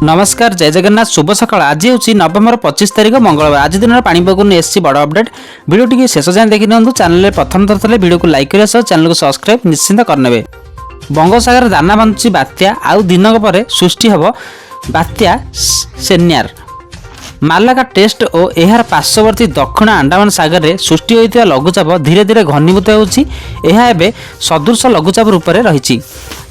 नमस्कार जय जगन्नाथ शुभ सकाल। आज हूँ नवेम्बर 25 तारिख मंगलवार। आज दिन पाणीपाग एससी बड़ अपडेट वीडियो शेष जाए देखी नि चैनल प्रथम थर वीडियो को लाइक कर चैनल को सब्सक्राइब निश्चिंत करने। बंगोपसागर दाना बांधुची बात्या आउ दिनक पर सृष्टि हम बात्या सेन्यार। मालाका टेस्ट और यार पार्श्ववर्ती दक्षिण अंडमान सागर में सृष्टि होता लघुचाप धीरे धीरे घनीभूत होती सदृश लघुचाप रूप में रही।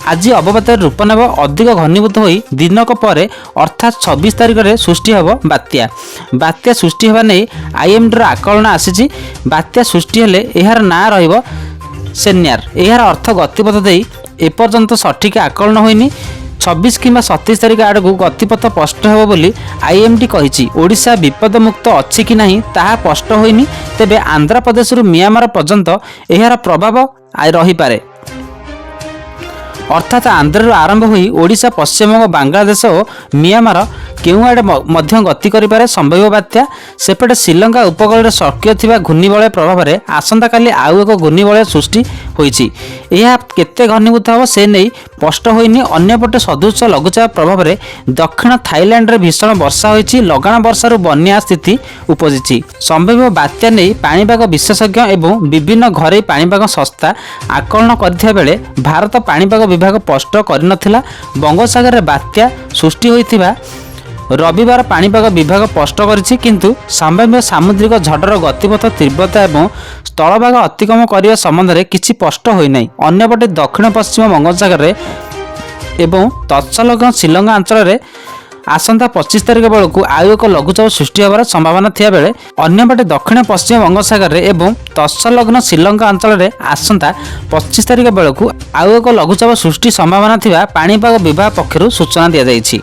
आज अवपातर रूप नेब अधिक घनीभूत हो दिनक पर अर्थात 26 तारिख में सृष्टि हम बात्या। बात्या सृष्टि होगा नहीं आईएमडी आकलन आसी। बात्या सृष्टि हेले यार ना रहिबो सेन्यार। यार अर्थ गतिपथ दे एपर्यंत सठिक आकलन होइनी। 26 कि 27 तारिख आड़ को गतिपथ स्पष्ट हो बोली आईएमडी कही। ओडिशा विपद मुक्त अच्छी कि नहीं ताहा स्पष्ट होइनी। तेबे आंध्र प्रदेश रु म्यांमार पर्यंत यार प्रभाव रही पारे। अर्थात आंध्र आरंभ होई ओडिशा पश्चिमबंग बांग्लादेश और म्यांमार केउ आड़े मध्य गति करिपारे संभाव्य बात्या। सेपटे श्रीलंका उपकूल सक्रिय थिबा घूर्णिबलय प्रभाव में आसंता काली आउ एक घूर्णिबलय सृष्टि होईछि। यह केते घनीभूत हम से नहीं स्पष्ट होइनी। अन्यपटे सदृश लघुचाप प्रभाव में दक्षिण थाईलैंड रे भीषण वर्षा होईछि। लगाण वर्षार बन्या स्थिति उपजिछि। संभाव्य बात्या नहीं पाणीपाग विशेषज्ञ एवं विभिन्न घरे पाणीपाग संस्था आकलन करथिबा बेले भारत पाणीपाग विभाग स्पष्ट करनथिला। बंगोपसागर रे बात्या सृष्टि होइथिबा रविवार पाणीपाग विभाग स्पष्ट करिछि। किंतु संभाव्य सामुद्रिक झड़र गतिपथ तीव्रता एवं स्थलभाग अतिक्रमण करने संबंध में किसी स्पष्ट होना। अन्यपटे दक्षिण पश्चिम बंगोपसागर एवं तत्सलग्न श्रीलंका अंचल में आसंता 25 तारिख बेलू आउ एक लघुचाप सृष्टि होबार संभावना थिया बेले अन्यपटे दक्षिण पश्चिम बंगोपसागर एवं तत्सलग्न श्रीलंका अंचल में आसंता 25 तारिख बेलू आउ एक लघुचाप सृष्टि संभावना थिबा पाणीपाग विभाग पक्षरु सूचना दिया जायछि।